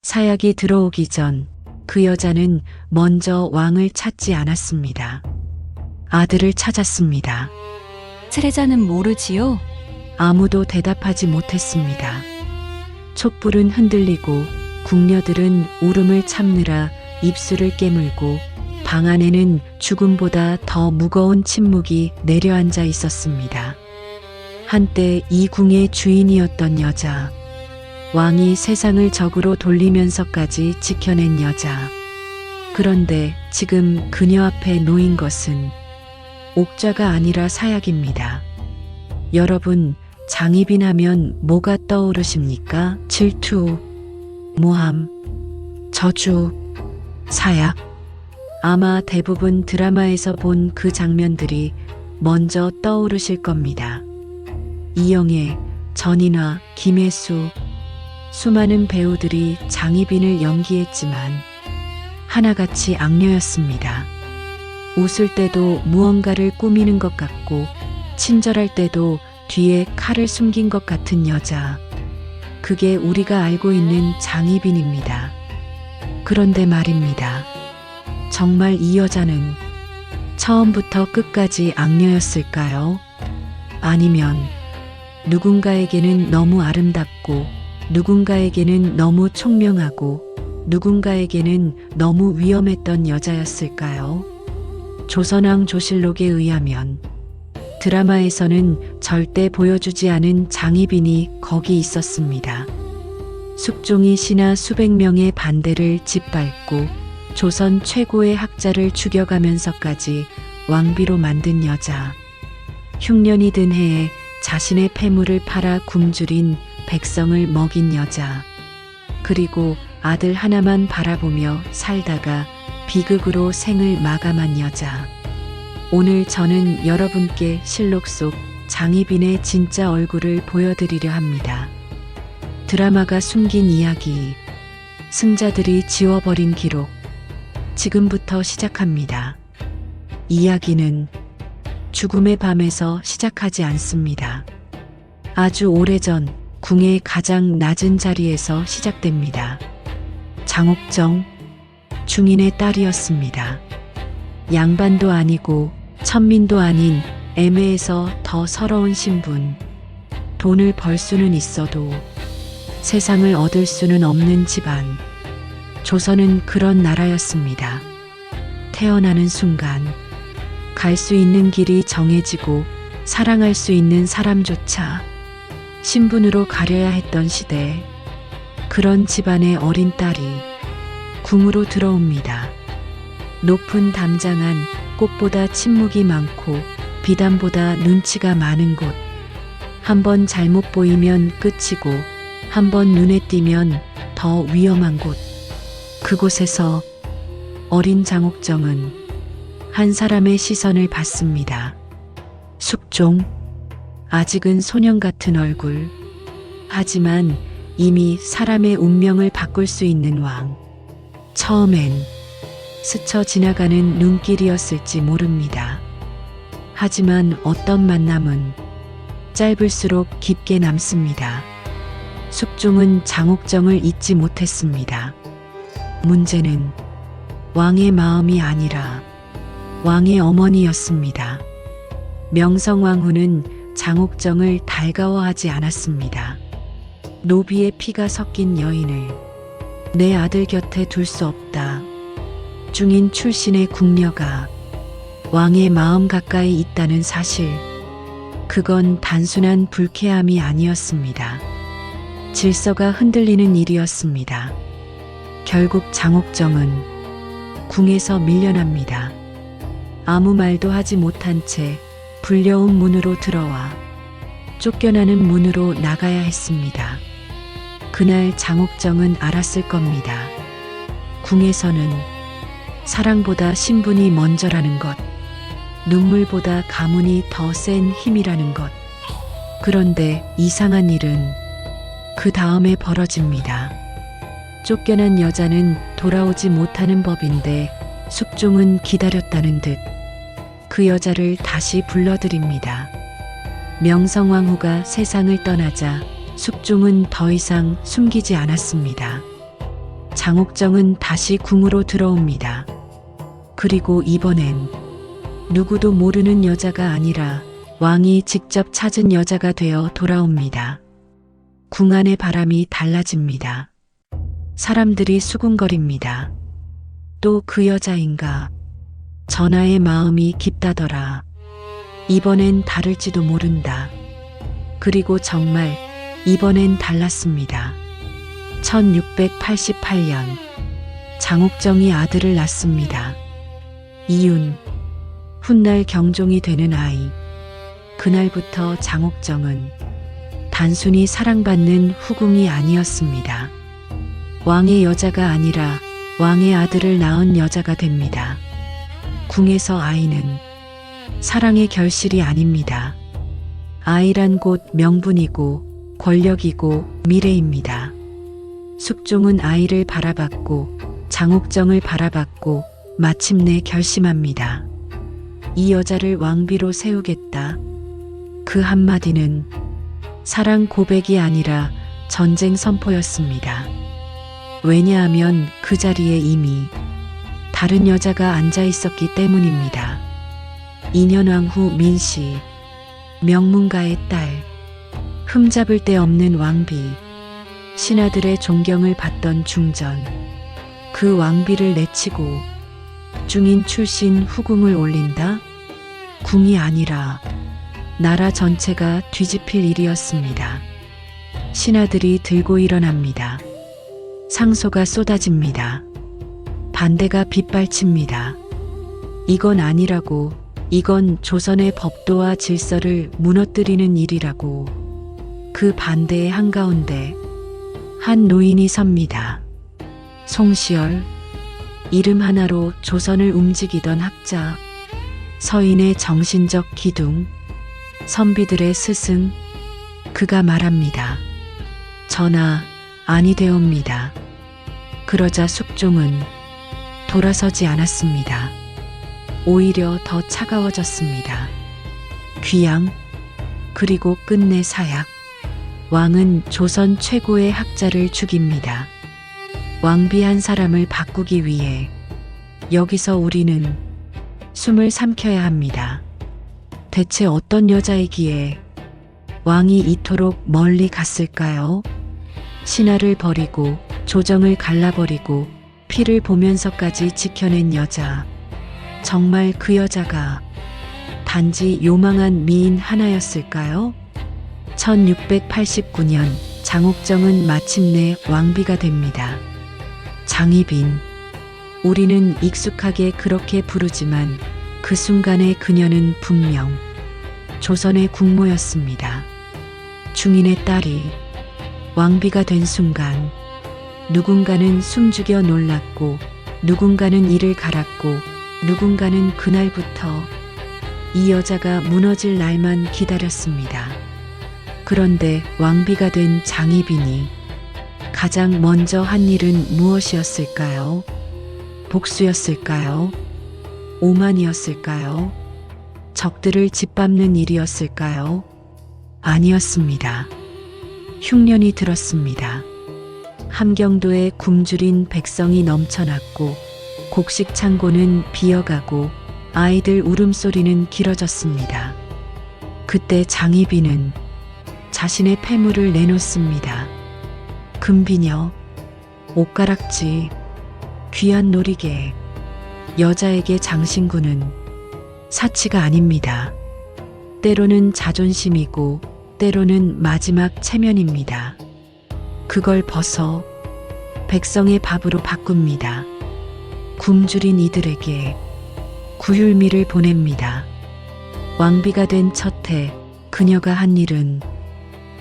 사약이 들어오기 전 그 여자는 먼저 왕을 찾지 않았습니다. 아들을 찾았습니다. 세례자는 모르지요? 아무도 대답하지 못했습니다. 촛불은 흔들리고 궁녀들은 울음을 참느라 입술을 깨물고 방 안에는 죽음보다 더 무거운 침묵이 내려앉아 있었습니다. 한때 이 궁의 주인이었던 여자, 왕이 세상을 적으로 돌리면서까지 지켜낸 여자. 그런데 지금 그녀 앞에 놓인 것은 옥좌가 아니라 사약입니다. 여러분, 장희빈 하면 뭐가 떠오르십니까? 질투, 모함, 저주, 사약. 아마 대부분 드라마에서 본 그 장면들이 먼저 떠오르실 겁니다. 이영애, 전인화, 김혜수, 수많은 배우들이 장희빈을 연기했지만 하나같이 악녀였습니다. 웃을 때도 무언가를 꾸미는 것 같고 친절할 때도 뒤에 칼을 숨긴 것 같은 여자. 그게 우리가 알고 있는 장희빈입니다. 그런데 말입니다. 정말 이 여자는 처음부터 끝까지 악녀였을까요? 아니면 누군가에게는 너무 아름답고 누군가에게는 너무 총명하고 누군가에게는 너무 위험했던 여자였을까요? 조선왕 조실록에 의하면 드라마에서는 절대 보여주지 않은 장희빈이 거기 있었습니다. 숙종이 신하 수백 명의 반대를 짓밟고 조선 최고의 학자를 죽여가면서까지 왕비로 만든 여자. 흉년이 든 해에 자신의 폐물을 팔아 굶주린 백성을 먹인 여자. 그리고 아들 하나만 바라보며 살다가 비극으로 생을 마감한 여자. 오늘 저는 여러분께 실록 속 장희빈의 진짜 얼굴을 보여드리려 합니다. 드라마가 숨긴 이야기, 승자들이 지워버린 기록. 지금부터 시작합니다. 이야기는 죽음의 밤에서 시작하지 않습니다. 아주 오래전 궁의 가장 낮은 자리에서 시작됩니다. 장옥정, 중인의 딸이었습니다. 양반도 아니고 천민도 아닌 애매해서 더 서러운 신분. 돈을 벌 수는 있어도 세상을 얻을 수는 없는 집안. 조선은 그런 나라였습니다. 태어나는 순간 갈 수 있는 길이 정해지고 사랑할 수 있는 사람조차 신분으로 가려야 했던 시대. 그런 집안의 어린 딸이 궁으로 들어옵니다. 높은 담장안, 꽃보다 침묵이 많고 비단보다 눈치가 많은 곳. 한번 잘못 보이면 끝이고 한번 눈에 띄면 더 위험한 곳. 그곳에서 어린 장옥정은 한 사람의 시선을 받습니다. 숙종. 아직은 소년 같은 얼굴. 하지만 이미 사람의 운명을 바꿀 수 있는 왕. 처음엔 스쳐 지나가는 눈길이었을지 모릅니다. 하지만 어떤 만남은 짧을수록 깊게 남습니다. 숙종은 장옥정을 잊지 못했습니다. 문제는 왕의 마음이 아니라 왕의 어머니였습니다. 명성황후는 장옥정을 달가워하지 않았습니다. 노비의 피가 섞인 여인을 내 아들 곁에 둘 수 없다. 중인 출신의 궁녀가 왕의 마음 가까이 있다는 사실. 그건 단순한 불쾌함이 아니었습니다. 질서가 흔들리는 일이었습니다. 결국 장옥정은 궁에서 밀려납니다. 아무 말도 하지 못한 채 불려온 문으로 들어와 쫓겨나는 문으로 나가야 했습니다. 그날 장옥정은 알았을 겁니다. 궁에서는 사랑보다 신분이 먼저라는 것, 눈물보다 가문이 더 센 힘이라는 것. 그런데 이상한 일은 그 다음에 벌어집니다. 쫓겨난 여자는 돌아오지 못하는 법인데 숙종은 기다렸다는 듯 그 여자를 다시 불러들입니다. 명성황후가 세상을 떠나자 숙종은 더 이상 숨기지 않았습니다. 장옥정은 다시 궁으로 들어옵니다. 그리고 이번엔 누구도 모르는 여자가 아니라 왕이 직접 찾은 여자가 되어 돌아옵니다. 궁 안의 바람이 달라집니다. 사람들이 수군거립니다. 또 그 여자인가? 전하의 마음이 깊다더라. 이번엔 다를지도 모른다. 그리고 정말 이번엔 달랐습니다. 1688년 장옥정이 아들을 낳습니다. 이윤, 훗날 경종이 되는 아이. 그날부터 장옥정은 단순히 사랑받는 후궁이 아니었습니다. 왕의 여자가 아니라 왕의 아들을 낳은 여자가 됩니다. 궁에서 아이는 사랑의 결실이 아닙니다. 아이란 곧 명분이고 권력이고 미래입니다. 숙종은 아이를 바라봤고 장옥정을 바라봤고 마침내 결심합니다. 이 여자를 왕비로 세우겠다. 그 한마디는 사랑 고백이 아니라 전쟁 선포였습니다. 왜냐하면 그 자리에 이미 다른 여자가 앉아 있었기 때문입니다. 2년왕 후 민씨, 명문가의 딸, 흠잡을 데 없는 왕비, 신하들의 존경을 받던 중전, 그 왕비를 내치고 중인 출신 후궁을 올린다? 궁이 아니라 나라 전체가 뒤집힐 일이었습니다. 신하들이 들고 일어납니다. 상소가 쏟아집니다. 반대가 빗발칩니다. 이건 아니라고, 이건 조선의 법도와 질서를 무너뜨리는 일이라고. 그 반대의 한가운데 한 노인이 섭니다. 송시열, 이름 하나로 조선을 움직이던 학자, 서인의 정신적 기둥, 선비들의 스승. 그가 말합니다. 전하, 아니 되옵니다. 그러자 숙종은 돌아서지 않았습니다. 오히려 더 차가워졌습니다. 귀양, 그리고 끝내 사약. 왕은 조선 최고의 학자를 죽입니다. 왕비 한 사람을 바꾸기 위해 여기서 우리는 숨을 삼켜야 합니다. 대체 어떤 여자이기에 왕이 이토록 멀리 갔을까요? 신하를 버리고 조정을 갈라버리고 피를 보면서까지 지켜낸 여자. 정말 그 여자가 단지 요망한 미인 하나였을까요? 1689년 장옥정은 마침내 왕비가 됩니다. 장희빈. 우리는 익숙하게 그렇게 부르지만 그 순간에 그녀는 분명 조선의 국모였습니다. 중인의 딸이 왕비가 된 순간 누군가는 숨죽여 놀랐고 누군가는 이를 갈았고 누군가는 그날부터 이 여자가 무너질 날만 기다렸습니다. 그런데 왕비가 된 장희빈이 가장 먼저 한 일은 무엇이었을까요? 복수였을까요? 오만이었을까요? 적들을 짓밟는 일이었을까요? 아니었습니다. 흉년이 들었습니다. 함경도에 굶주린 백성이 넘쳐났고 곡식 창고는 비어가고 아이들 울음소리는 길어졌습니다. 그때 장희빈은 자신의 패물을 내놓습니다. 금비녀, 옷가락지, 귀한 놀이개. 여자에게 장신구는 사치가 아닙니다. 때로는 자존심이고 때로는 마지막 체면입니다. 그걸 벗어 백성의 밥으로 바꿉니다. 굶주린 이들에게 구휼미를 보냅니다. 왕비가 된 첫 해 그녀가 한 일은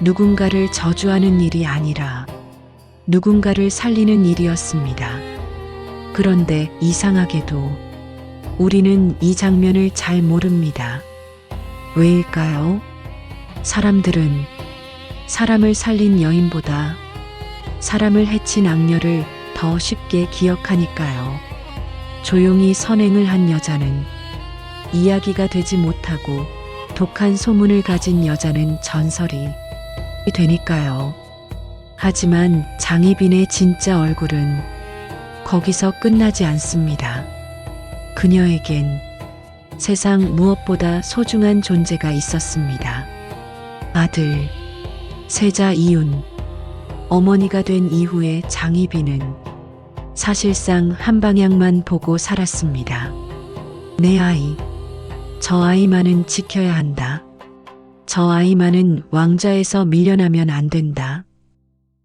누군가를 저주하는 일이 아니라 누군가를 살리는 일이었습니다. 그런데 이상하게도 우리는 이 장면을 잘 모릅니다. 왜일까요? 사람들은 사람을 살린 여인보다 사람을 해친 악녀를 더 쉽게 기억하니까요. 조용히 선행을 한 여자는 이야기가 되지 못하고 독한 소문을 가진 여자는 전설이 되니까요. 하지만 장희빈의 진짜 얼굴은 거기서 끝나지 않습니다. 그녀에겐 세상 무엇보다 소중한 존재가 있었습니다. 아들, 세자 이윤. 어머니가 된 이후에 장희빈은 사실상 한 방향만 보고 살았습니다. 내 아이, 저 아이만은 지켜야 한다. 저 아이만은 왕좌에서 밀려나면 안 된다.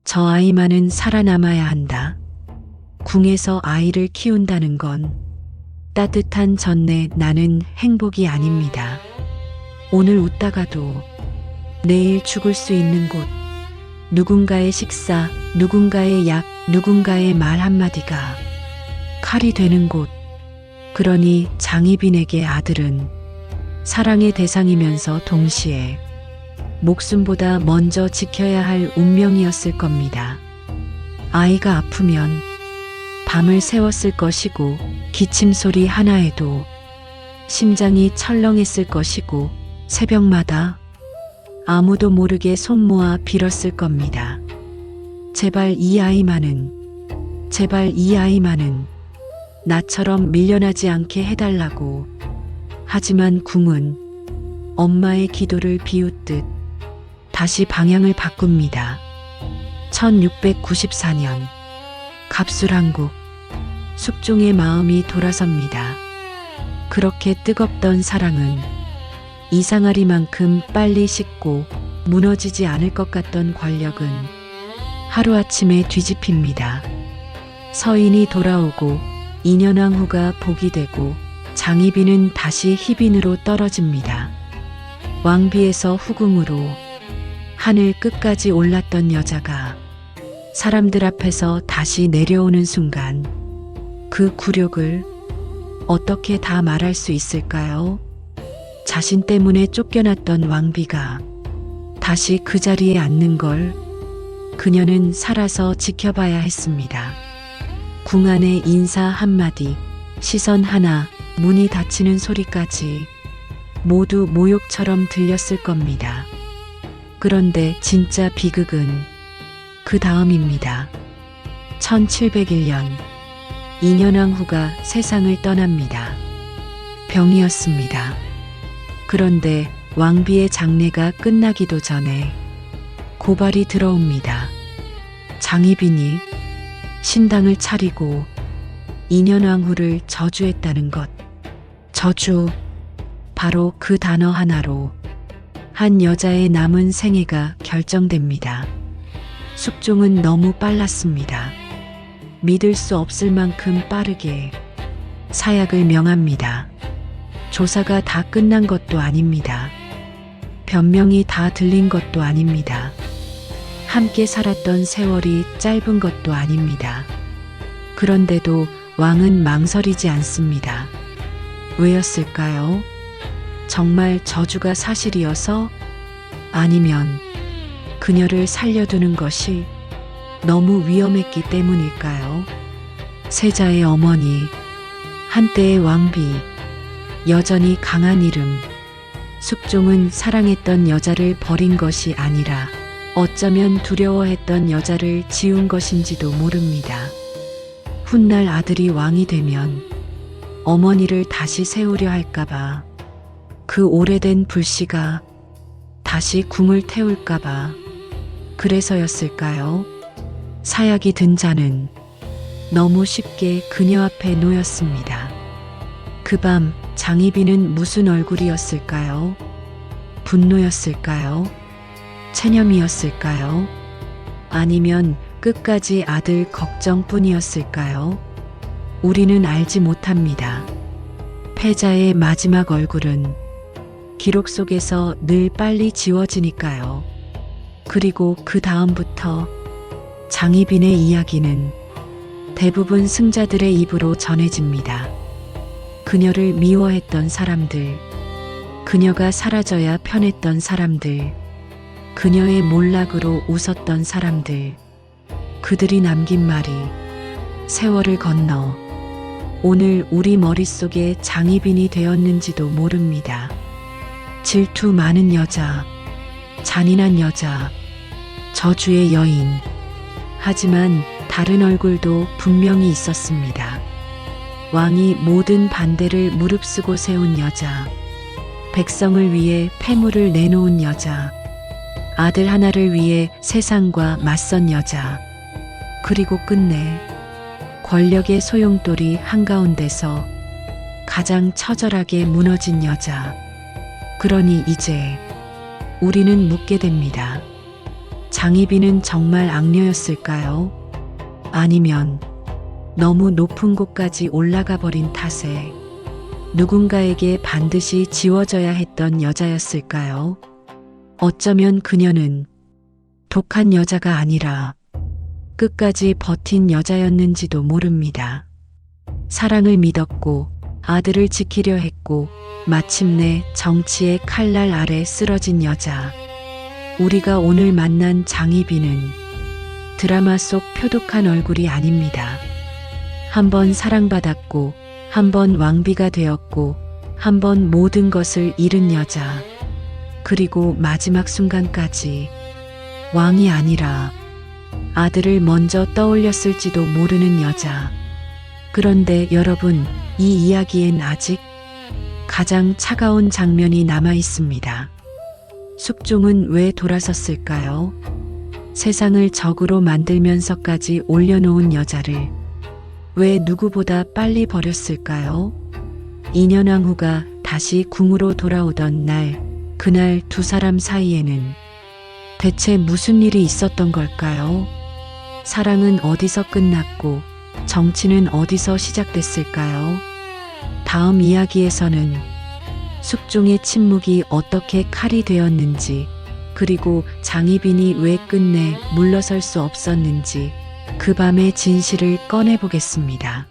저 아이만은 살아남아야 한다. 궁에서 아이를 키운다는 건 따뜻한 전내 나는 행복이 아닙니다. 오늘 웃다가도 내일 죽을 수 있는 곳, 누군가의 식사, 누군가의 약, 누군가의 말 한마디가 칼이 되는 곳. 그러니 장희빈에게 아들은 사랑의 대상이면서 동시에 목숨보다 먼저 지켜야 할 운명이었을 겁니다. 아이가 아프면 밤을 새웠을 것이고 기침 소리 하나에도 심장이 철렁했을 것이고 새벽마다 아무도 모르게 손 모아 빌었을 겁니다. 제발 이 아이만은, 제발 이 아이만은 나처럼 밀려나지 않게 해달라고. 하지만 궁은 엄마의 기도를 비웃듯 다시 방향을 바꿉니다. 1694년 갑술한국. 숙종의 마음이 돌아섭니다. 그렇게 뜨겁던 사랑은 이상하리만큼 빨리 식고 무너지지 않을 것 같던 권력은 하루아침에 뒤집힙니다. 서인이 돌아오고 인현왕후가 복이 되고 장희빈은 다시 희빈으로 떨어집니다. 왕비에서 후궁으로 하늘 끝까지 올랐던 여자가 사람들 앞에서 다시 내려오는 순간 그 굴욕을 어떻게 다 말할 수 있을까요? 자신 때문에 쫓겨났던 왕비가 다시 그 자리에 앉는 걸 그녀는 살아서 지켜봐야 했습니다. 궁 안의 인사 한마디, 시선 하나, 문이 닫히는 소리까지 모두 모욕처럼 들렸을 겁니다. 그런데 진짜 비극은 그 다음입니다. 1701년 인현왕후가 세상을 떠납니다. 병이었습니다. 그런데 왕비의 장례가 끝나기도 전에 고발이 들어옵니다. 장희빈이 신당을 차리고 인현왕후를 저주했다는 것. 저주, 바로 그 단어 하나로 한 여자의 남은 생애가 결정됩니다. 숙종은 너무 빨랐습니다. 믿을 수 없을 만큼 빠르게 사약을 명합니다. 조사가 다 끝난 것도 아닙니다. 변명이 다 들린 것도 아닙니다. 함께 살았던 세월이 짧은 것도 아닙니다. 그런데도 왕은 망설이지 않습니다. 왜였을까요? 정말 저주가 사실이어서? 아니면 그녀를 살려두는 것이 너무 위험했기 때문일까요? 세자의 어머니, 한때의 왕비, 여전히 강한 이름. 숙종은 사랑했던 여자를 버린 것이 아니라 어쩌면 두려워했던 여자를 지운 것인지도 모릅니다. 훗날 아들이 왕이 되면 어머니를 다시 세우려 할까봐, 그 오래된 불씨가 다시 궁을 태울까봐, 그래서였을까요? 사약이 든 자는 너무 쉽게 그녀 앞에 놓였습니다. 그 밤 장희빈은 무슨 얼굴이었을까요? 분노였을까요? 체념이었을까요? 아니면 끝까지 아들 걱정뿐이었을까요? 우리는 알지 못합니다. 패자의 마지막 얼굴은 기록 속에서 늘 빨리 지워지니까요. 그리고 그 다음부터 장희빈의 이야기는 대부분 승자들의 입으로 전해집니다. 그녀를 미워했던 사람들, 그녀가 사라져야 편했던 사람들, 그녀의 몰락으로 웃었던 사람들, 그들이 남긴 말이 세월을 건너 오늘 우리 머릿속에 장희빈이 되었는지도 모릅니다. 질투 많은 여자, 잔인한 여자, 저주의 여인. 하지만 다른 얼굴도 분명히 있었습니다. 왕이 모든 반대를 무릅쓰고 세운 여자, 백성을 위해 패물을 내놓은 여자, 아들 하나를 위해 세상과 맞선 여자, 그리고 끝내 권력의 소용돌이 한가운데서 가장 처절하게 무너진 여자. 그러니 이제 우리는 묻게 됩니다. 장희빈은 정말 악녀였을까요? 아니면 너무 높은 곳까지 올라가 버린 탓에 누군가에게 반드시 지워져야 했던 여자였을까요? 어쩌면 그녀는 독한 여자가 아니라 끝까지 버틴 여자였는지도 모릅니다. 사랑을 믿었고 아들을 지키려 했고 마침내 정치의 칼날 아래 쓰러진 여자. 우리가 오늘 만난 장희빈은 드라마 속 표독한 얼굴이 아닙니다. 한 번 사랑받았고 한 번 왕비가 되었고 한 번 모든 것을 잃은 여자. 그리고 마지막 순간까지 왕이 아니라 아들을 먼저 떠올렸을지도 모르는 여자. 그런데 여러분, 이 이야기엔 아직 가장 차가운 장면이 남아 있습니다. 숙종은 왜 돌아섰을까요? 세상을 적으로 만들면서까지 올려놓은 여자를 왜 누구보다 빨리 버렸을까요? 인현왕후가 다시 궁으로 돌아오던 날, 그날 두 사람 사이에는 대체 무슨 일이 있었던 걸까요? 사랑은 어디서 끝났고 정치는 어디서 시작됐을까요? 다음 이야기에서는 숙종의 침묵이 어떻게 칼이 되었는지, 그리고 장희빈이 왜 끝내 물러설 수 없었는지 그 밤의 진실을 꺼내보겠습니다.